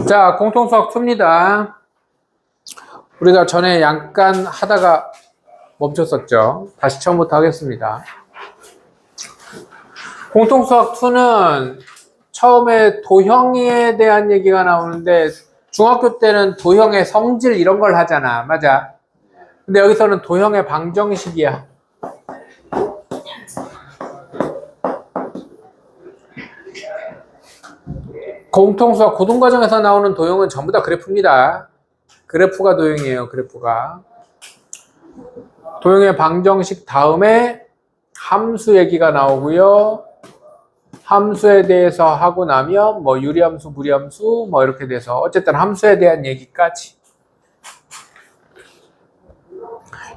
자, 공통수학 2입니다. 우리가 전에 잠깐 하다가 멈췄었죠. 다시 처음부터 하겠습니다. 공통수학 2는 처음에 도형에 대한 얘기가 나오는데 중학교 때는 도형의 성질 이런 걸 하잖아. 맞아. 근데 여기서는 도형의 방정식이야. 공통수학 고등과정에서 나오는 도형은 전부 다 그래프입니다. 그래프가 도형이에요. 그래프가. 도형의 방정식 다음에 함수 얘기가 나오고요. 함수에 대해서 하고 나면 뭐 유리함수, 무리함수 뭐 이렇게 돼서 어쨌든 함수에 대한 얘기까지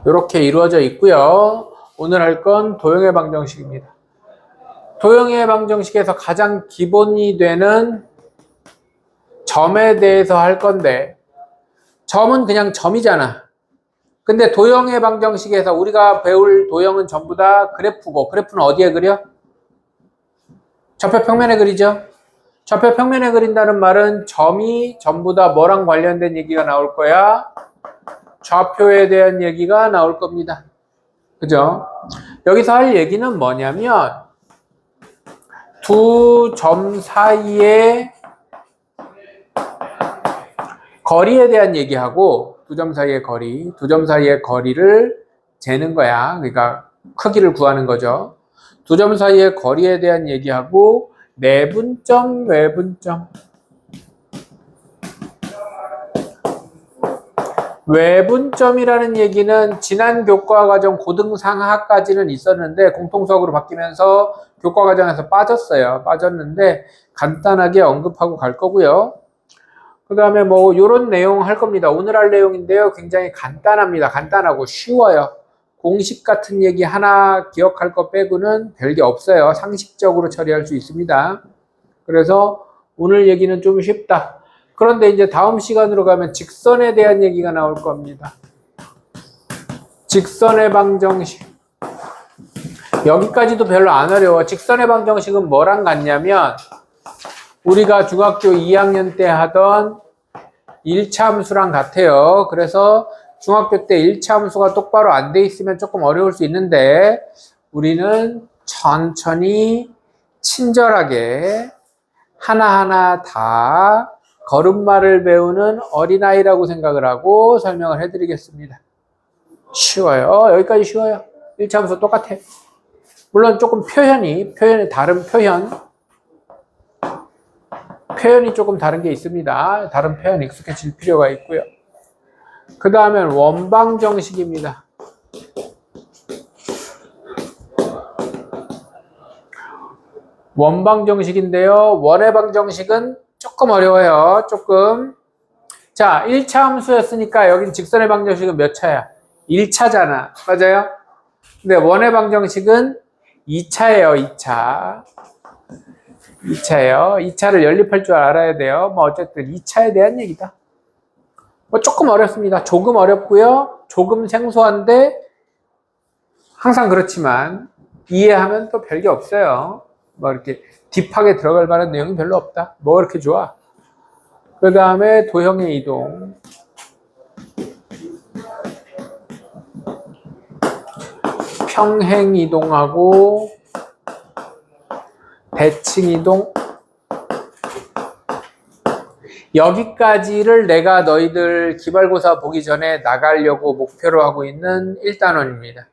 이렇게 이루어져 있고요. 오늘 할 건 도형의 방정식입니다. 도형의 방정식에서 가장 기본이 되는 점에 대해서 할 건데 점은 그냥 점이잖아. 근데 도형의 방정식에서 우리가 배울 도형은 전부 다 그래프고 그래프는 어디에 그려? 좌표평면에 그리죠. 좌표평면에 그린다는 말은 점이 전부 다 뭐랑 관련된 얘기가 나올 거야? 좌표에 대한 얘기가 나올 겁니다. 그죠? 여기서 할 얘기는 뭐냐면 두 점 사이의 거리에 대한 얘기하고 두 점 사이의 거리, 두 점 사이의 거리를 재는 거야. 그러니까 크기를 구하는 거죠. 두 점 사이의 거리에 대한 얘기하고 내분점, 외분점. 외분점이라는 얘기는 지난 교과과정 고등상하까지는 있었는데 공통수학으로 바뀌면서 교과과정에서 빠졌는데 간단하게 언급하고 갈 거고요. 그 다음에 뭐 이런 내용 할 겁니다. 오늘 할 내용인데요. 굉장히 간단합니다. 간단하고 쉬워요. 공식 같은 얘기 하나 기억할 거 빼고는 별게 없어요. 상식적으로 처리할 수 있습니다. 그래서 오늘 얘기는 좀 쉽다. 그런데 이제 다음 시간으로 가면 직선에 대한 얘기가 나올 겁니다. 직선의 방정식. 여기까지도 별로 안 어려워. 직선의 방정식은 뭐랑 같냐면 우리가 중학교 2학년 때 하던 1차 함수랑 같아요. 그래서 중학교 때 1차 함수가 똑바로 안 돼 있으면 조금 어려울 수 있는데 우리는 천천히 친절하게 하나하나 다 걸음마를 배우는 어린아이라고 생각을 하고 설명을 해드리겠습니다. 쉬워요. 여기까지 쉬워요. 1차 함수 똑같아. 물론 조금 표현이 다른 표현이 조금 다른 게 있습니다. 다른 표현 익숙해질 필요가 있고요. 그 다음엔 원방정식입니다. 원방정식인데요. 원의 방정식은 조금 어려워요. 조금. 자, 1차 함수였으니까 여긴 직선의 방정식은 몇 차야? 1차잖아. 맞아요? 근데 원의 방정식은 2차예요. 2차. 2차예요. 2차를 연립할 줄 알아야 돼요. 뭐 어쨌든 2차에 대한 얘기다. 뭐 조금 어렵습니다. 조금 어렵고요. 조금 생소한데 항상 그렇지만 이해하면 또 별게 없어요. 뭐 이렇게 딥하게 들어갈 만한 내용이 별로 없다. 뭐 이렇게 좋아. 그 다음에 도형의 이동. 평행 이동하고 대칭 이동. 여기까지를 내가 너희들 기말고사 보기 전에 나가려고 목표로 하고 있는 1단원입니다.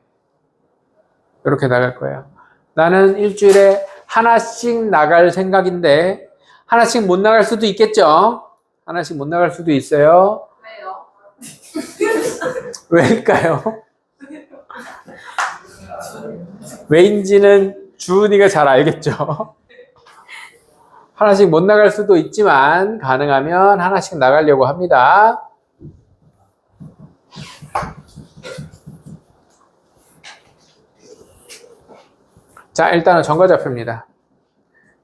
이렇게 나갈 거예요. 나는 일주일에 하나씩 나갈 생각인데 하나씩 못 나갈 수도 있겠죠? 하나씩 못 나갈 수도 있어요. 왜요? 왜일까요? 왜인지는 주은이가 잘 알겠죠? 하나씩 못 나갈 수도 있지만 가능하면 하나씩 나가려고 합니다. 자, 일단은 정과좌표입니다.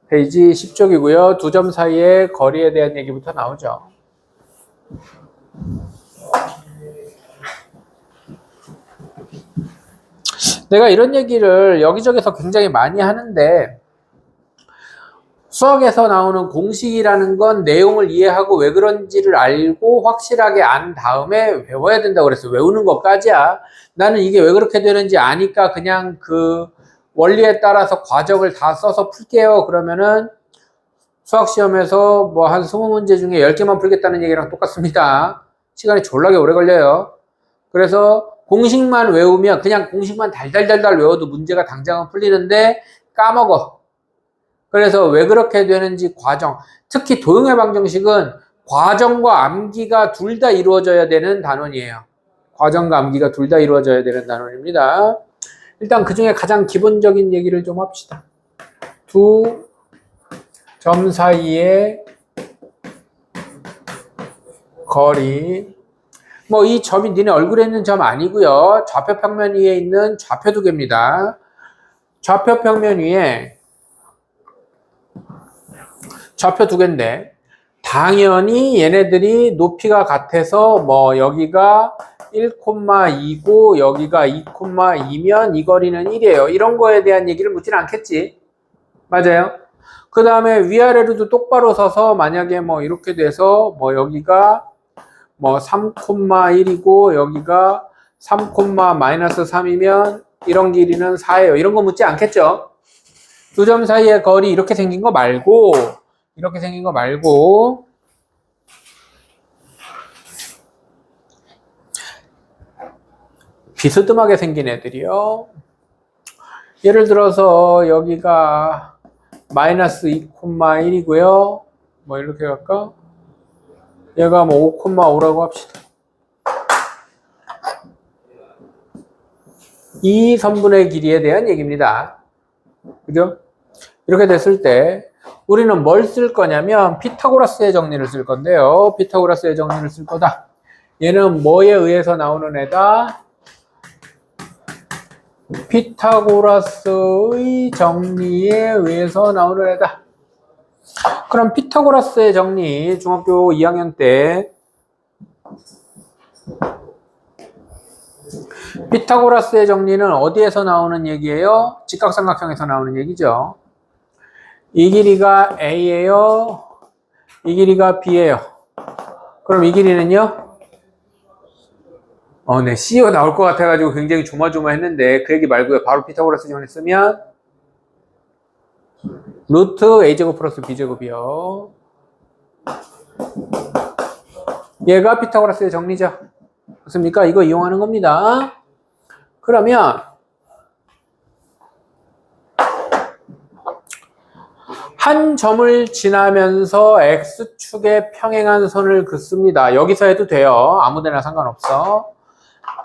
페이지 10쪽이고요. 두 점 사이의 거리에 대한 얘기부터 나오죠. 내가 이런 얘기를 여기저기서 굉장히 많이 하는데 수학에서 나오는 공식이라는 건 내용을 이해하고 왜 그런지를 알고 확실하게 안 다음에 외워야 된다고 그랬어. 외우는 것까지야. 나는 이게 왜 그렇게 되는지 아니까 그냥 그 원리에 따라서 과정을 다 써서 풀게요. 그러면은 수학시험에서 뭐 한 20문제 중에 10개만 풀겠다는 얘기랑 똑같습니다. 시간이 졸라게 오래 걸려요. 그래서 공식만 외우면 그냥 공식만 달달달달 외워도 문제가 당장은 풀리는데 까먹어. 그래서 왜 그렇게 되는지 과정, 특히 도형의 방정식은 과정과 암기가 둘 다 이루어져야 되는 단원이에요. 과정과 암기가 둘 다 이루어져야 되는 단원입니다. 일단 그 중에 가장 기본적인 얘기를 좀 합시다. 두 점 사이의 거리. 뭐 이 점이 니네 얼굴에 있는 점 아니고요. 좌표 평면 위에 있는 좌표 두 개입니다. 좌표 평면 위에 좌표 두 개인데 당연히 얘네들이 높이가 같아서 뭐 여기가 1,2고 여기가 2,2면 이 거리는 1이에요. 이런 거에 대한 얘기를 묻지는 않겠지. 맞아요. 그 다음에 위아래로도 똑바로 서서 만약에 뭐 이렇게 돼서 뭐 여기가 뭐 3,1이고 여기가 3,-3이면 이런 길이는 4예요. 이런 거 묻지 않겠죠. 두 점 사이의 거리 이렇게 생긴 거 말고 비스듬하게 생긴 애들이요. 예를 들어서 여기가 마이너스 2,1이고요. 뭐 이렇게 갈까? 얘가 뭐 5,5라고 합시다. 이 선분의 길이에 대한 얘기입니다. 그죠? 이렇게 됐을 때 우리는 뭘 쓸 거냐면 피타고라스의 정리를 쓸 건데요. 피타고라스의 정리를 쓸 거다. 얘는 뭐에 의해서 나오는 애다? 피타고라스의 정리에 의해서 나오는 애다. 그럼 피타고라스의 정리 중학교 2학년 때 피타고라스의 정리는 어디에서 나오는 얘기예요? 직각삼각형에서 나오는 얘기죠. 이 길이가 A예요. 이 길이가 B예요. 그럼 이 길이는요? 네, C가 나올 것 같아가지고 굉장히 조마조마했는데 그 얘기 말고요. 바로 피타고라스 정리 쓰면 루트 A제곱 플러스 B제곱이요. 얘가 피타고라스의 정리죠. 맞습니까? 이거 이용하는 겁니다. 그러면 한 점을 지나면서 X축에 평행한 선을 긋습니다. 여기서 해도 돼요. 아무데나 상관없어.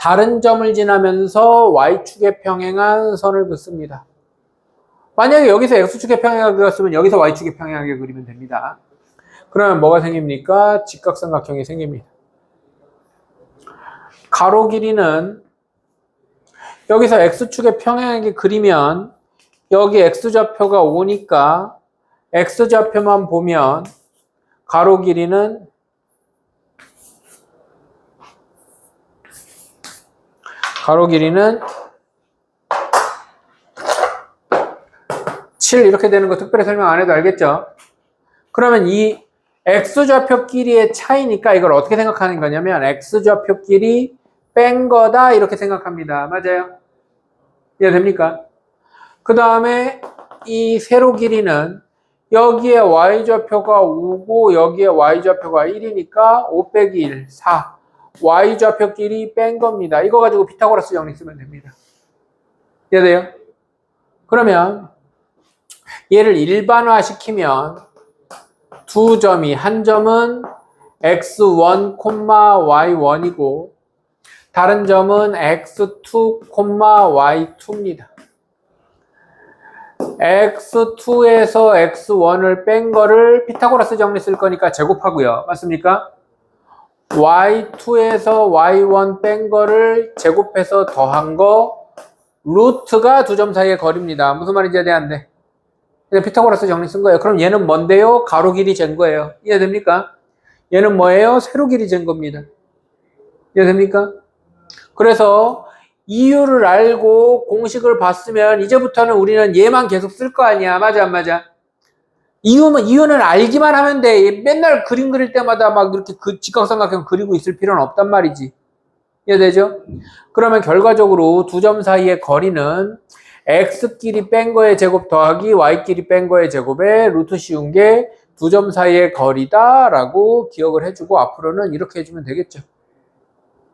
다른 점을 지나면서 Y축에 평행한 선을 긋습니다. 만약에 여기서 X축에 평행하게 그렸으면 여기서 Y축에 평행하게 그리면 됩니다. 그러면 뭐가 생깁니까? 직각삼각형이 생깁니다. 가로 길이는 여기서 X축에 평행하게 그리면 여기 X좌표가 5니까 X좌표만 보면 가로 길이는 7 이렇게 되는 거 특별히 설명 안 해도 알겠죠? 그러면 이 X좌표끼리의 차이니까 이걸 어떻게 생각하는 거냐면 X좌표끼리 뺀 거다 이렇게 생각합니다. 맞아요? 이해됩니까? 그 다음에 이 세로 길이는 여기에 Y좌표가 5고 여기에 Y좌표가 1이니까 5 빼기 1, 4. Y좌표끼리 뺀 겁니다. 이거 가지고 피타고라스 정리 쓰면 됩니다. 이해돼요? 그러면 얘를 일반화 시키면 두 점이 한 점은 x1, y1이고 다른 점은 x2, y2입니다. x2에서 x1을 뺀 거를 피타고라스 정리 쓸 거니까 제곱하고요. 맞습니까? y2에서 y1 뺀 거를 제곱해서 더한 거 루트가 두 점 사이의 거리입니다. 무슨 말인지 이해 안 돼? 그냥 피타고라스 정리 쓴 거예요. 그럼 얘는 뭔데요? 가로 길이 잰 거예요. 이해됩니까? 얘는 뭐예요? 세로 길이 잰 겁니다. 이해됩니까? 그래서 이유를 알고 공식을 봤으면 이제부터는 우리는 얘만 계속 쓸 거 아니야. 맞아 안 맞아? 이유는 알기만 하면 돼. 맨날 그림 그릴 때마다 막 이렇게 그 직각삼각형 그리고 있을 필요는 없단 말이지. 이해되죠? 그러면 결과적으로 두 점 사이의 거리는 x끼리 뺀 거의 제곱 더하기 y끼리 뺀 거의 제곱에 루트 씌운 게 두 점 사이의 거리다라고 기억을 해주고 앞으로는 이렇게 해주면 되겠죠.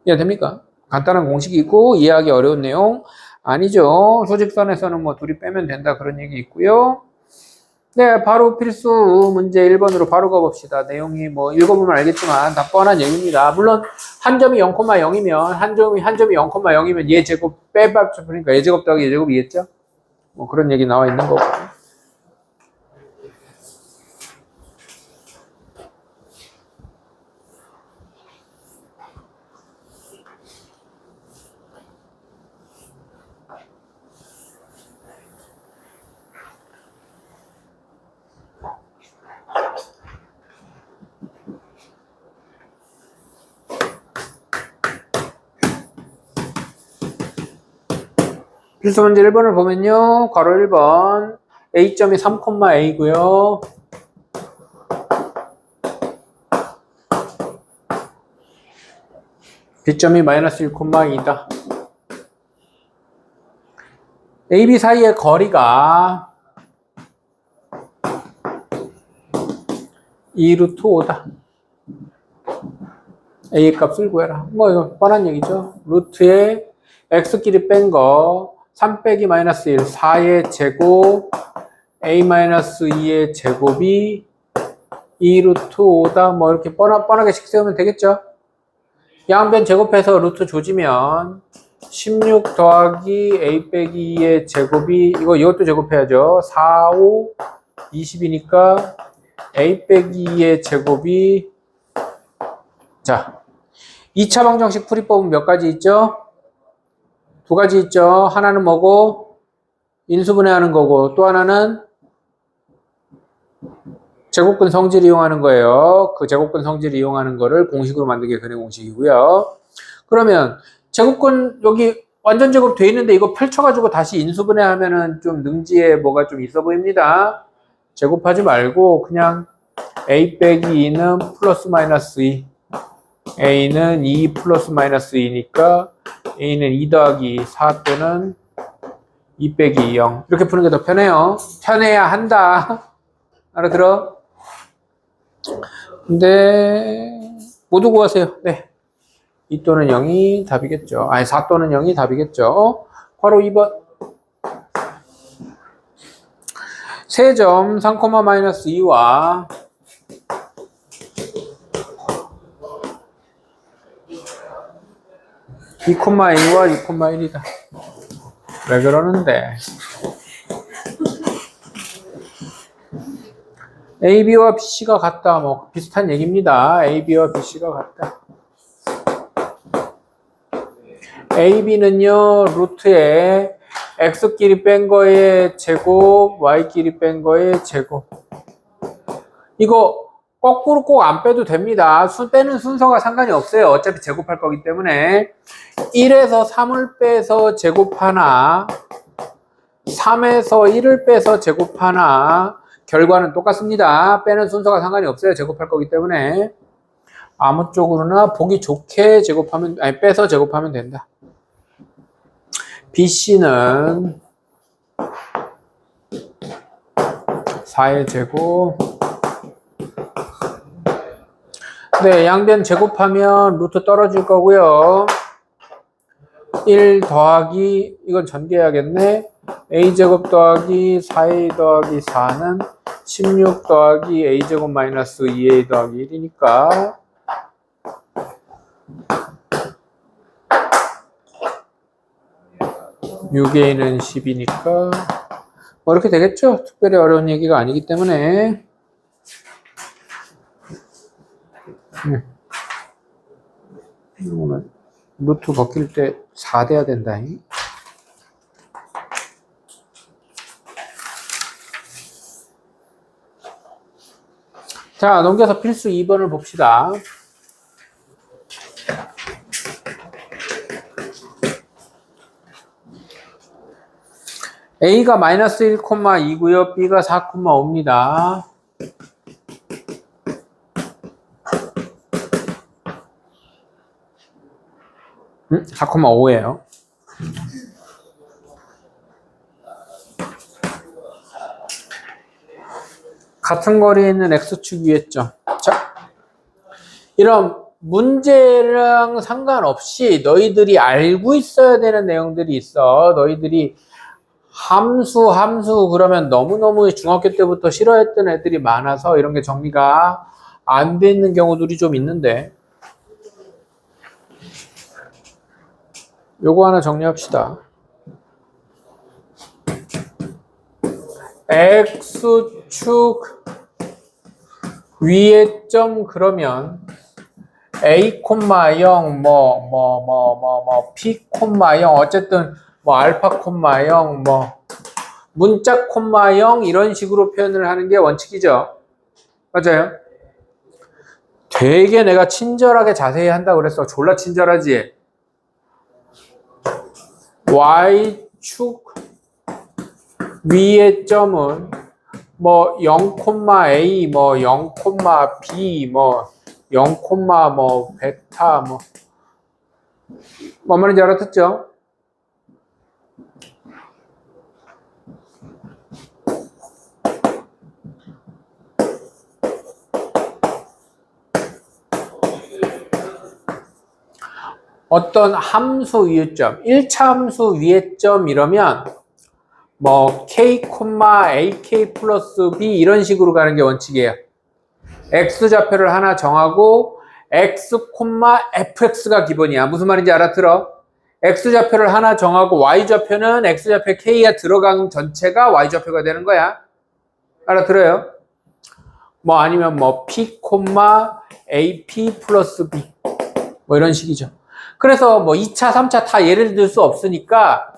이해됩니까? 간단한 공식이 있고 이해하기 어려운 내용 아니죠. 소직선에서는 뭐 둘이 빼면 된다 그런 얘기 있고요. 네, 바로 필수 문제 1번으로 바로 가봅시다. 내용이 뭐 읽어보면 알겠지만 다 뻔한 얘기입니다. 물론 한 점이 0,0이면 한 점이 0,0이면 얘 제곱 빼봐 그러니까 얘 제곱 더하기 얘 제곱이겠죠? 뭐 그런 얘기 나와 있는 거고. 필수 문제 1번을 보면요. 괄호 1번 A점이 3,A고요. B점이 마이너스 1,2다. A, B 사이의 거리가 2루트 5다. A 값을 구해라. 뭐 이거 뻔한 얘기죠. 루트에 X끼리 뺀 거 3 빼기 마이너스 1, 4의 제곱 A 마이너스 2의 제곱이 2루트 5다. 뭐 이렇게 뻔하게 식 세우면 되겠죠. 양변 제곱해서 루트 조지면 16 더하기 A 빼기 2의 제곱이 이것도 제곱해야죠. 4, 5, 20이니까 A 빼기 2의 제곱이 자 2차 방정식 풀이법은 몇 가지 있죠? 두 가지 있죠. 하나는 뭐고? 인수분해하는 거고 또 하나는 제곱근 성질 이용하는 거예요. 그 제곱근 성질 이용하는 거를 공식으로 만든 게 근해 공식이고요. 그러면 제곱근 여기 완전 제곱 돼 있는데 이거 펼쳐가지고 다시 인수분해하면은 좀 능지에 뭐가 좀 있어 보입니다. 제곱하지 말고 그냥 A 빼기 2는 플러스 마이너스 2 A는 2 플러스 마이너스 2니까 A는 2 더하기 4 또는 2 빼기 0 이렇게 푸는 게 더 편해요. 편해야 한다. 알아들어? 근데 모두 구하세요. 네. 2 또는 0이 답이겠죠. 아니 4 또는 0이 답이겠죠. 괄호 2번. 세점 3,-2와 2,A와 2,1이다. 왜 그러는데? AB와 BC가 같다. 뭐 비슷한 얘기입니다. AB와 BC가 같다. AB는요 루트에 X끼리 뺀 거의 제곱, Y끼리 뺀 거의 제곱. 이거 거꾸로 꼭 안 빼도 됩니다. 빼는 순서가 상관이 없어요. 어차피 제곱할 거기 때문에 1에서 3을 빼서 제곱하나 3에서 1을 빼서 제곱하나 결과는 똑같습니다. 빼는 순서가 상관이 없어요. 제곱할 거기 때문에 아무 쪽으로나 보기 좋게 제곱하면 빼서 제곱하면 된다. BC는 4의 제곱 네, 양변 제곱하면 루트 떨어질 거고요. 1 더하기 이건 전개해야겠네. A제곱 더하기 4A 더하기 4는 16 더하기 A제곱 마이너스 2A 더하기 1이니까 6A는 10이니까 뭐 이렇게 되겠죠? 특별히 어려운 얘기가 아니기 때문에 오늘 루트 벗길 때 4 돼야 된다. 자, 넘겨서 필수 2번을 봅시다. A가 마이너스 1,2고요. B가 4,5입니다. 4,5예요. 같은 거리에 있는 x축 위의 점. 자, 이런 문제랑 상관없이 너희들이 알고 있어야 되는 내용들이 있어. 너희들이 함수 그러면 너무너무 중학교 때부터 싫어했던 애들이 많아서 이런 게 정리가 안 돼 있는 경우들이 좀 있는데, 요거 하나 정리합시다. x축 위의 점 그러면 a, 0, p, 0 어쨌든 알파, 0 문자, 0 이런 식으로 표현을 하는 게 원칙이죠. 맞아요? 되게 내가 친절하게 자세히 한다고 그랬어. 졸라 친절하지? y축 위의 점은 0,a 0,b 0, 베타 뭔 말인지 알아듣죠? 어떤 함수 위의 점, 1차 함수 위의 점 이러면 k, ak 플러스 b 이런 식으로 가는 게 원칙이에요. x좌표를 하나 정하고 x, fx가 기본이야. 무슨 말인지 알아들어? x좌표를 하나 정하고 y좌표는 x좌표 k가 들어간 전체가 y좌표가 되는 거야. 알아들어요? 아니면 p, ap 플러스 b 이런 식이죠. 그래서 2차, 3차 다 예를 들 수 없으니까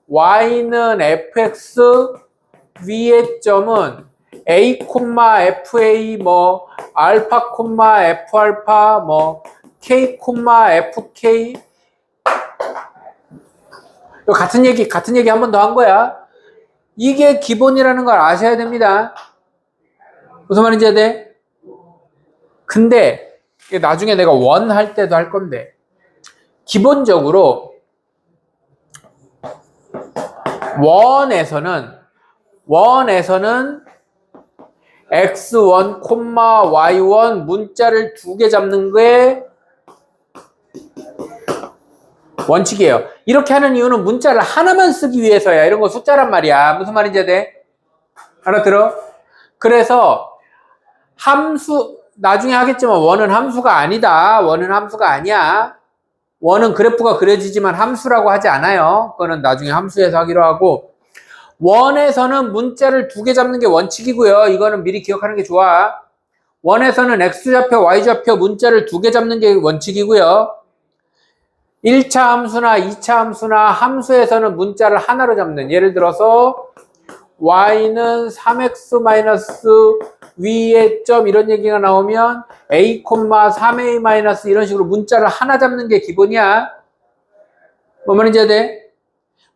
y는 fx 위의 점은 a, fa 알파, f알파 k, fk 같은 얘기 한 번 더 한 거야. 이게 기본이라는 걸 아셔야 됩니다. 무슨 말인지 해야 돼? 근데 나중에 내가 원 할 때도 할 건데 기본적으로 원에서는 x1, y1 문자를 2개 잡는 게 원칙이에요. 이렇게 하는 이유는 문자를 하나만 쓰기 위해서야. 이런 거 숫자란 말이야. 무슨 말인지 해야 돼? 알아들어? 그래서 함수 나중에 하겠지만 원은 함수가 아니다. 원은 함수가 아니야. 원은 그래프가 그려지지만 함수라고 하지 않아요. 그거는 나중에 함수에서 하기로 하고, 원에서는 문자를 2개 잡는 게 원칙이고요. 이거는 미리 기억하는 게 좋아. 원에서는 x좌표, y좌표 문자를 2개 잡는 게 원칙이고요. 1차 함수나 2차 함수나 함수에서는 문자를 하나로 잡는, 예를 들어서 y는 3x- 위의 점 이런 얘기가 나오면 a, 3a- 이런 식으로 문자를 하나 잡는 게 기본이야. 뭔 말인지 해야 돼?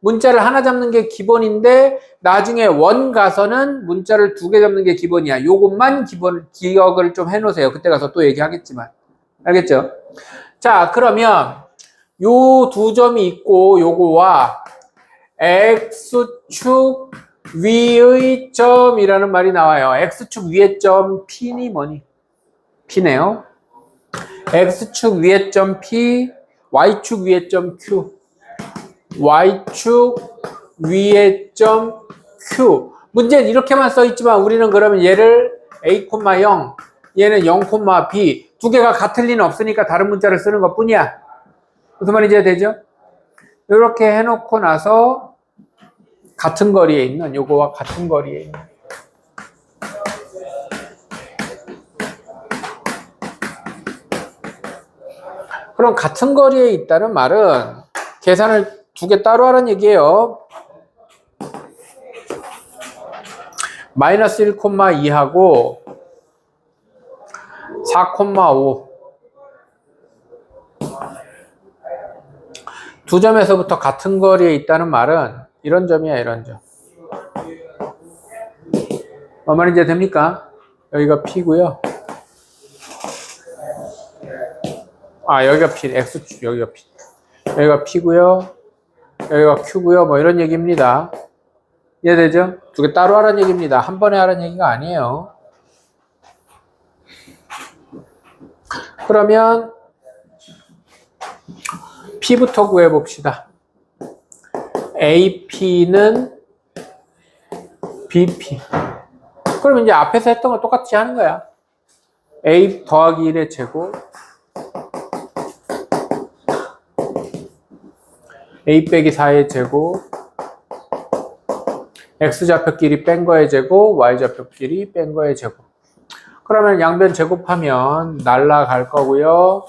문자를 하나 잡는 게 기본인데 나중에 원 가서는 문자를 2개 잡는 게 기본이야. 요것만 기억을 좀 해놓으세요. 그때 가서 또 얘기하겠지만. 알겠죠? 자, 그러면 요 두 점이 있고 요거와 x축 위의 점이라는 말이 나와요. x축 위의 점 P니 뭐니? P네요. x축 위의 점 P, y축 위의 점 Q. y축 위의 점 Q. 문제는 이렇게만 써있지만 우리는 그러면 얘를 a, 0, 얘는 0, b 두 개가 같을 리는 없으니까 다른 문자를 쓰는 것 뿐이야. 무슨 말인지 되죠? 이렇게 해놓고 나서 같은 거리에 있는 요거와 같은 거리에 있는 그럼 같은 거리에 있다는 말은 계산을 2개 따로 하라는 얘기예요. 마이너스 1,2하고 4,5 두 점에서부터 같은 거리에 있다는 말은 이런 점이야, 이런 점. 뭔 말인지 됩니까? 여기가 P고요. 여기가 P, X축, 여기가 P. 여기가 P고요. 여기가 Q고요. 뭐 이런 얘기입니다. 이해되죠? 두 개 따로 하라는 얘기입니다. 한 번에 하라는 얘기가 아니에요. 그러면 P부터 구해봅시다. AP는 BP. 그럼 이제 앞에서 했던 거 똑같이 하는 거야. A 더하기 1의 제곱 A 빼기 4의 제곱 X좌표끼리 뺀 거의 제곱 Y좌표끼리 뺀 거의 제곱. 그러면 양변 제곱하면 날라갈 거고요.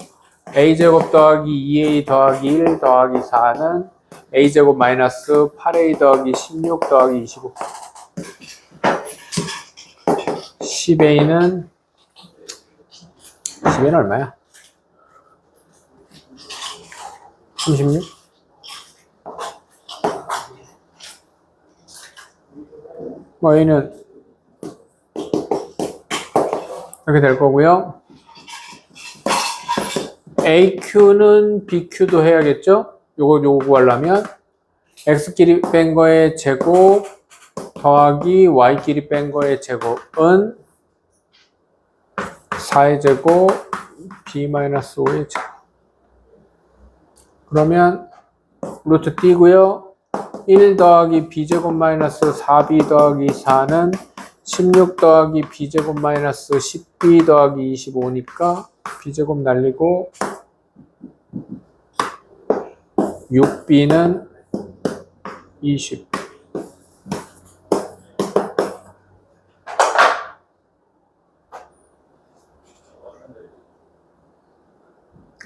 A제곱 더하기 2A 더하기 1 더하기 4는 A제곱 마이너스 8A 더하기 16 더하기 25. 10A는 얼마야? 36? 뭐 A는 이렇게 될 거고요. AQ는 BQ도 해야겠죠? 요거 구하려면 X끼리 뺀 거의 제곱 더하기 Y끼리 뺀 거의 제곱은 4의 제곱 B-5의 제곱. 그러면 루트 띄고요. 1 더하기 B제곱 마이너스 4B 더하기 4는 16 더하기 B제곱 마이너스 10B 더하기 25니까 B제곱 날리고 6B는 20.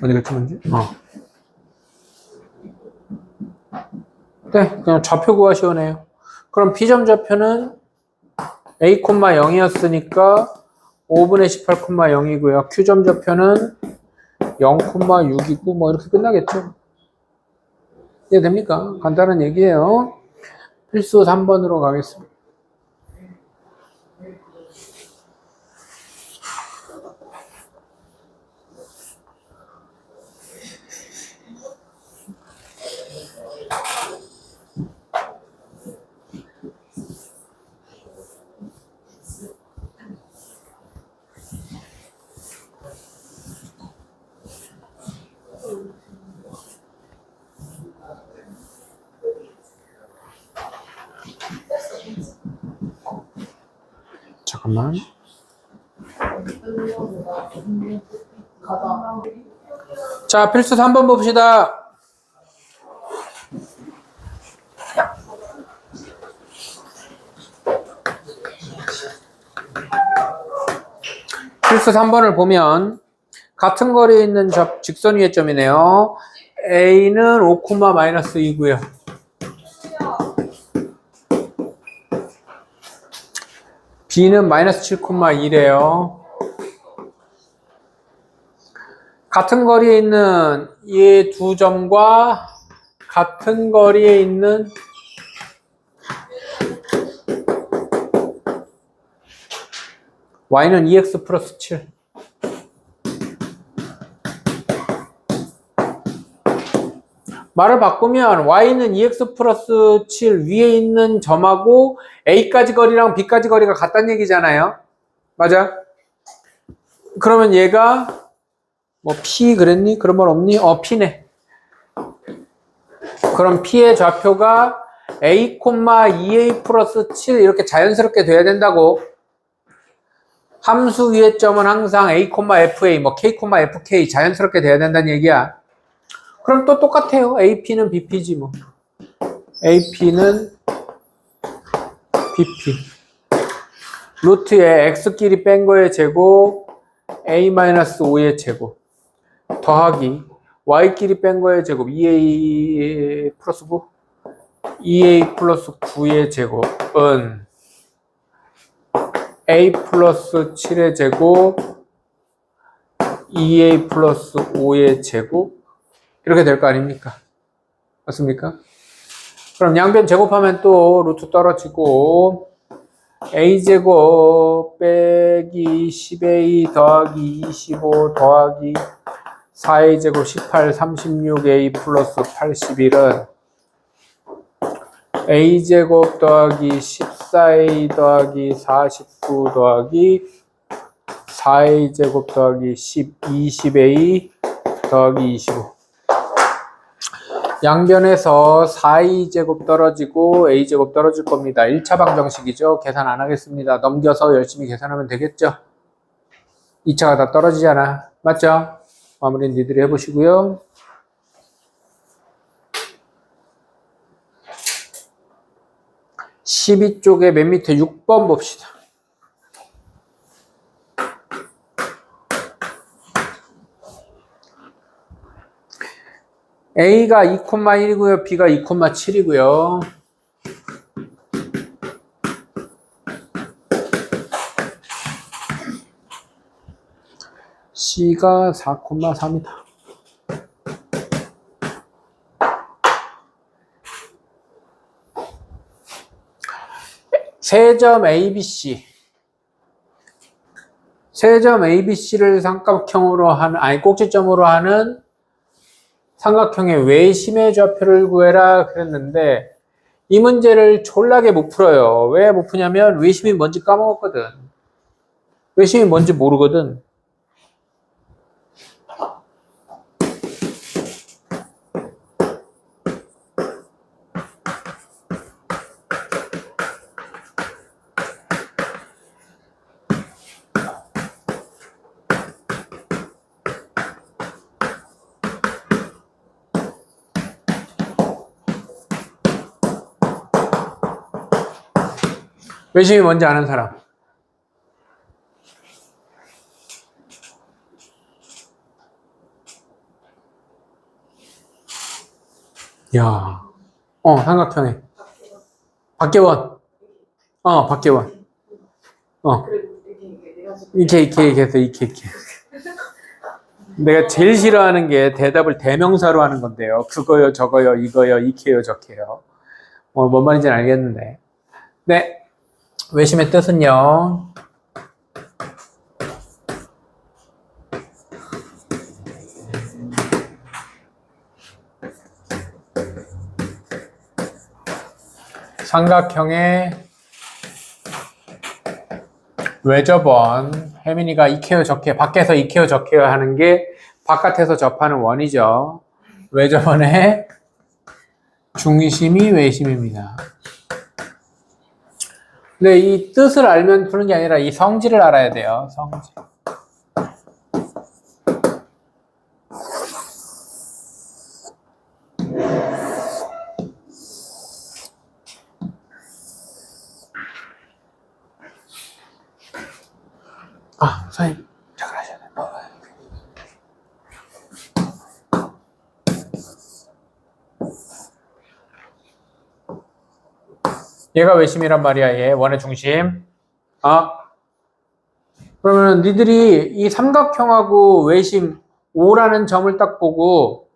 어디 갔지 문제? 네, 그냥 좌표 구하시오네요. 그럼 P점 좌표는 A, 0이었으니까 5분의 18,0이고요. Q점 좌표는 0,6이고 뭐 이렇게 끝나겠죠. 이해됩니까? 간단한 얘기예요. 필수 3번으로 가겠습니다. 잠깐만. 자, 필수 3번 봅시다. 필수 3번을 보면 같은 거리에 있는 직선 위의 점이네요. A는 5,-2고요. B는 마이너스 7,1이에요. 같은 거리에 있는 이 두 점과 같은 거리에 있는 Y는 2x 플러스 7. 말을 바꾸면 Y는 2x 플러스 7 위에 있는 점하고 A까지 거리랑 B까지 거리가 같다는 얘기잖아요. 맞아? 그러면 얘가 뭐 P 그랬니? 그런 말 없니? P네. 그럼 P의 좌표가 A, 2A 플러스 7 이렇게 자연스럽게 돼야 된다고. 함수 위의 점은 항상 A, FA, 뭐 K, FK 자연스럽게 돼야 된다는 얘기야. 그럼 또 똑같아요. AP는 BP지 뭐. AP는 BP. 루트에 X끼리 뺀 거의 제곱 A-5의 제곱 더하기 Y끼리 뺀 거의 제곱 2A 플러스 9 2A 플러스 9의 제곱은 A 플러스 7의 제곱 2A 플러스 5의 제곱 이렇게 될 거 아닙니까? 맞습니까? 그럼 양변 제곱하면 또 루트 떨어지고 A제곱 빼기 10A 더하기 25 더하기 4a제곱 18, 36a 플러스 81은 a제곱 더하기 14a 더하기 49 더하기 4a제곱 더하기 10, 20a 더하기 25. 양변에서 4a제곱 떨어지고 a제곱 떨어질 겁니다. 1차 방정식이죠. 계산 안 하겠습니다. 넘겨서 열심히 계산하면 되겠죠. 2차가 다 떨어지잖아. 맞죠? 마무리는 니들이 해보시고요. 12쪽에 맨 밑에 6번 봅시다. A가 2,1이고요. B가 2,7이고요. C가 4,3이다. 세점 ABC. 세점 ABC를 삼각형으로 하는, 아니, 꼭지점으로 하는 삼각형의 외심의 좌표를 구해라 그랬는데 이 문제를 졸라게 못 풀어요. 왜 못 푸냐면 외심이 뭔지 까먹었거든. 외심이 뭔지 모르거든. 외심이 뭔지 아는 사람? 야, 삼각형에. 박계원. 박계원. 이케. 내가 제일 싫어하는 게 대답을 대명사로 하는 건데요. 그거요, 저거요, 이거요, 이케요, 저케요. 뭔 말인지는 알겠는데. 네. 외심의 뜻은요. 삼각형의 외접원. 혜민이가 이케요, 저케요. 밖에서 이케요, 저케요 하는 게 바깥에서 접하는 원이죠. 외접원의 중심이 외심입니다. 근데 이 뜻을 알면 푸는 게 아니라 이 성질을 알아야 돼요. 성질. 선생님, 잠깐 하셔야 돼요. 얘가 외심이란 말이야. 얘 원의 중심. 그러면 니들이 이 삼각형하고 외심 O라는 점을 딱 보고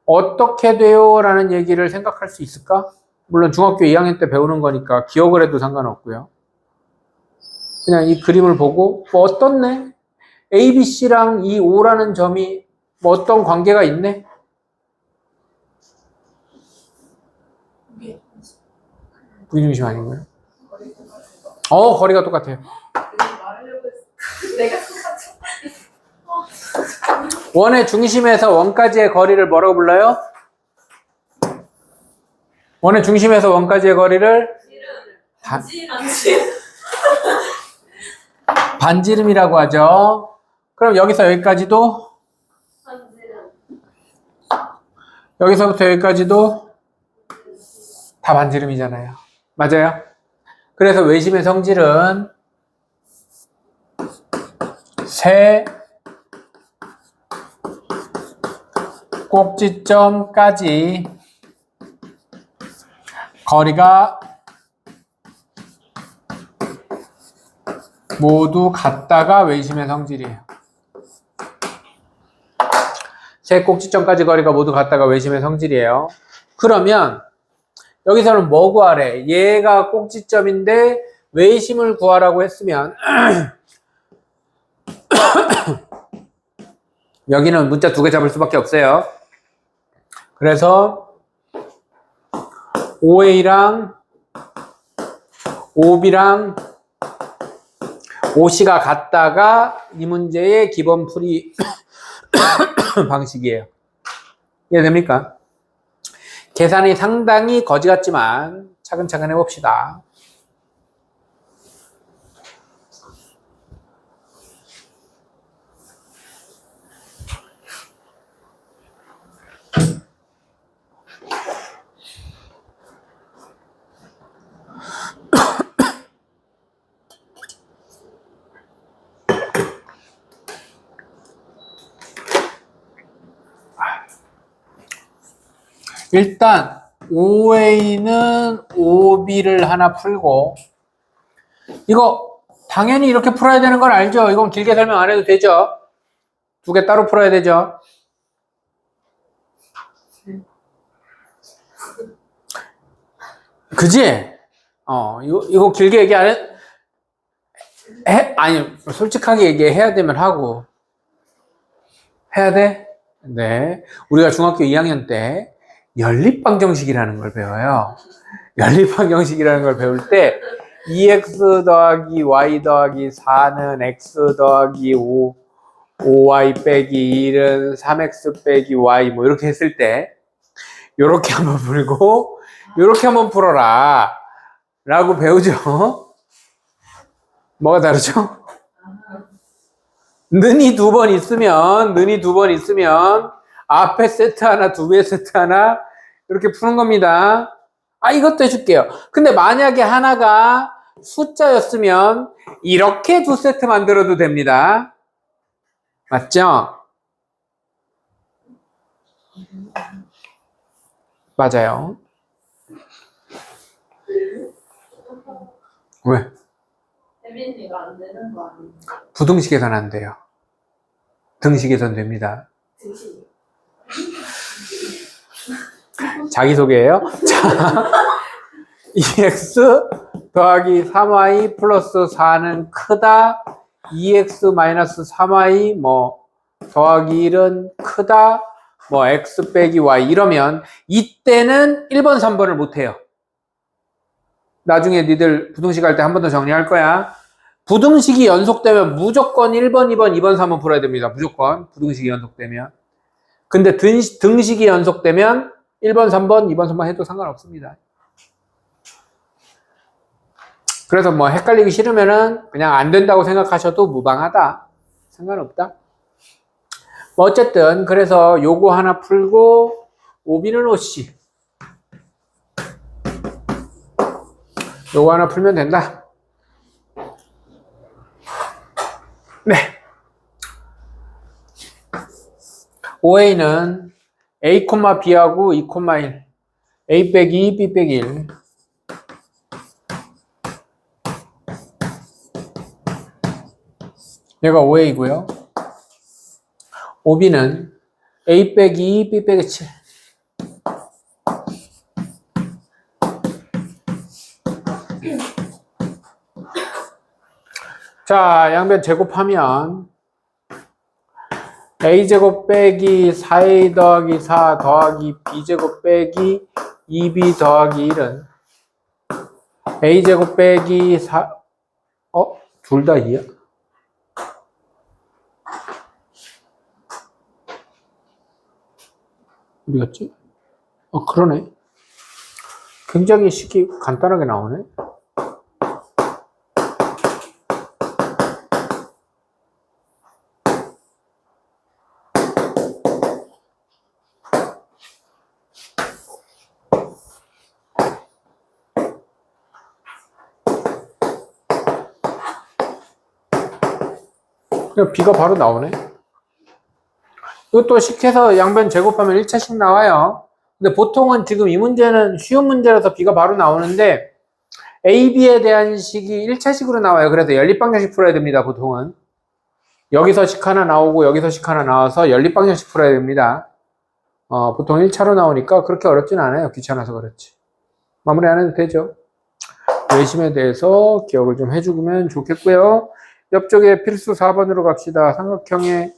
어떻게 돼요? 라는 얘기를 생각할 수 있을까? 물론 중학교 2학년 때 배우는 거니까 기억을 해도 상관없고요. 그냥 이 그림을 보고 어떻네? ABC랑 이 O라는 점이 어떤 관계가 있네? 부중심 아닌가요? 거리가 똑같아요. 원의 중심에서 원까지의 거리를 뭐라고 불러요? 원의 중심에서 원까지의 거리를 반지름이라고 하죠. 그럼 여기서 여기까지도 여기서부터 여기까지도 다 반지름이잖아요. 맞아요? 그래서 외심의 성질은 세 꼭지점까지 거리가 모두 같다가 외심의 성질이에요. 세 꼭지점까지 거리가 모두 같다가 외심의 성질이에요. 그러면 여기서는 뭐 구하래? 얘가 꼭지점인데 외심을 구하라고 했으면 여기는 문자 두 개 잡을 수밖에 없어요. 그래서 OA랑 OB랑 OC가 같다가 이 문제의 기본 풀이 방식이에요. 이해됩니까? 계산이 상당히 거지 같지만 차근차근 해봅시다. 일단 OA는 OB를 하나 풀고, 이거 당연히 이렇게 풀어야 되는 건 알죠? 이건 길게 설명 안 해도 되죠? 두 개 따로 풀어야 되죠? 그지? 이거 길게 얘기 안 아니, 솔직하게 얘기해야 되면 하고. 해야 돼? 네. 우리가 중학교 2학년 때 연립방정식이라는 걸 배워요. 연립방정식이라는 걸 배울 때 2x 더하기 y 더하기 4는 x 더하기 5y 빼기 1은 3x 빼기 y 뭐 이렇게 했을 때 요렇게 한번 풀고 요렇게 한번 풀어라 라고 배우죠. 뭐가 다르죠? 는이 두 번 있으면 앞에 세트 하나, 두 개 세트 하나 이렇게 푸는 겁니다. 이것도 해줄게요. 근데 만약에 하나가 숫자였으면 이렇게 두 세트 만들어도 됩니다. 맞죠? 맞아요. 왜? 세빈이가 안 되는 거 아니에요? 부등식에선 안 돼요. 등식에선 됩니다. 등식. 자기소개예요. 자, 2x 더하기 3y 플러스 4는 크다. 2x 마이너스 3y 뭐 더하기 1은 크다. 뭐 x 빼기 y 이러면 이때는 1번, 3번을 못해요. 나중에 니들 부등식 할 때 한 번 더 정리할 거야. 부등식이 연속되면 무조건 1번, 2번, 2번, 3번 풀어야 됩니다. 무조건 부등식이 연속되면. 근데 등식이 연속되면 1번, 3번, 2번, 3번 해도 상관없습니다. 그래서 뭐 헷갈리기 싫으면은 그냥 안 된다고 생각하셔도 무방하다. 상관없다. 뭐 어쨌든 그래서 요거 하나 풀고 OB는 OC. 요거 하나 풀면 된다. 네. OA는 A, B하고 2, 1. A 빼기 2, B 빼기 1. 얘가 OA고요. OB는 A 빼기 2, B 빼기 7. 자, 양변 제곱하면 A제곱 빼기 4A 더하기 4 더하기 B제곱 빼기 2B 더하기 1은 A제곱 빼기 4, 둘 다 2야? 어디 갔지? 그러네. 굉장히 쉽게 간단하게 나오네. 그냥 B가 바로 나오네. 이것도 식해서 양변 제곱하면 1차씩 나와요. 근데 보통은 지금 이 문제는 쉬운 문제라서 B가 바로 나오는데 A, B에 대한 식이 1차식으로 나와요. 그래서 연립방정식 풀어야 됩니다. 보통은. 여기서 식 하나 나오고 여기서 식 하나 나와서 연립방정식 풀어야 됩니다. 보통 1차로 나오니까 그렇게 어렵진 않아요. 귀찮아서 그렇지. 마무리 안 해도 되죠. 외심에 대해서 기억을 좀 해주면 좋겠고요. 옆쪽에 필수 4번으로 갑시다. 삼각형의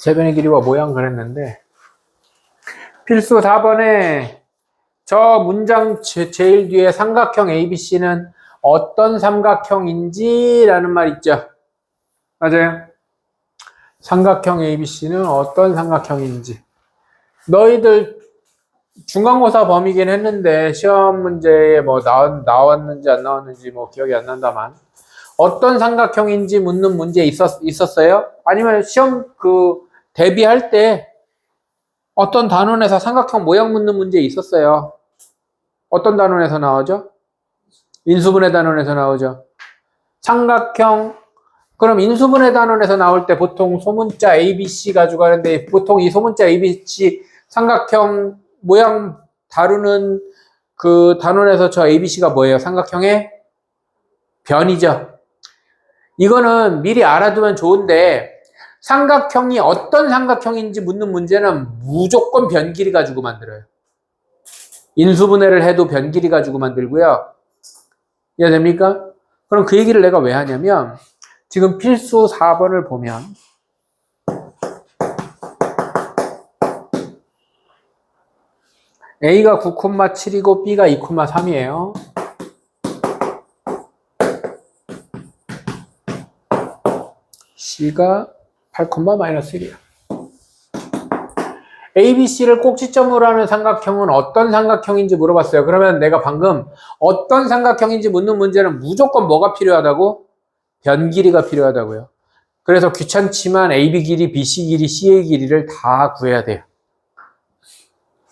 세변의 길이와 모양 그랬는데 필수 4번에 저 문장 제일 뒤에 삼각형 ABC는 어떤 삼각형인지 라는 말 있죠. 맞아요. 삼각형 ABC는 어떤 삼각형인지. 너희들 중간고사 범위긴 했는데 시험 문제에 뭐 나왔는지 안 나왔는지 뭐 기억이 안 난다만 어떤 삼각형인지 묻는 문제 있었어요? 아니면 시험 대비할 때 어떤 단원에서 삼각형 모양 묻는 문제 있었어요? 어떤 단원에서 나오죠? 인수분해 단원에서 나오죠. 삼각형, 그럼 인수분해 단원에서 나올 때 보통 소문자 ABC 가지고 하는데 보통 이 소문자 ABC 삼각형 모양 다루는 그 단원에서 저 ABC가 뭐예요? 삼각형의 변이죠. 이거는 미리 알아두면 좋은데 삼각형이 어떤 삼각형인지 묻는 문제는 무조건 변 길이 가지고 만들어요. 인수분해를 해도 변 길이 가지고 만들고요. 이해됩니까? 그럼 그 얘기를 내가 왜 하냐면 지금 필수 4번을 보면 A가 9,7이고 B가 2,3이에요. C가 8,-1이야. ABC를 꼭지점으로 하는 삼각형은 어떤 삼각형인지 물어봤어요. 그러면 내가 방금 어떤 삼각형인지 묻는 문제는 무조건 뭐가 필요하다고? 변 길이가 필요하다고요. 그래서 귀찮지만 AB 길이, BC 길이, CA 길이를 다 구해야 돼요.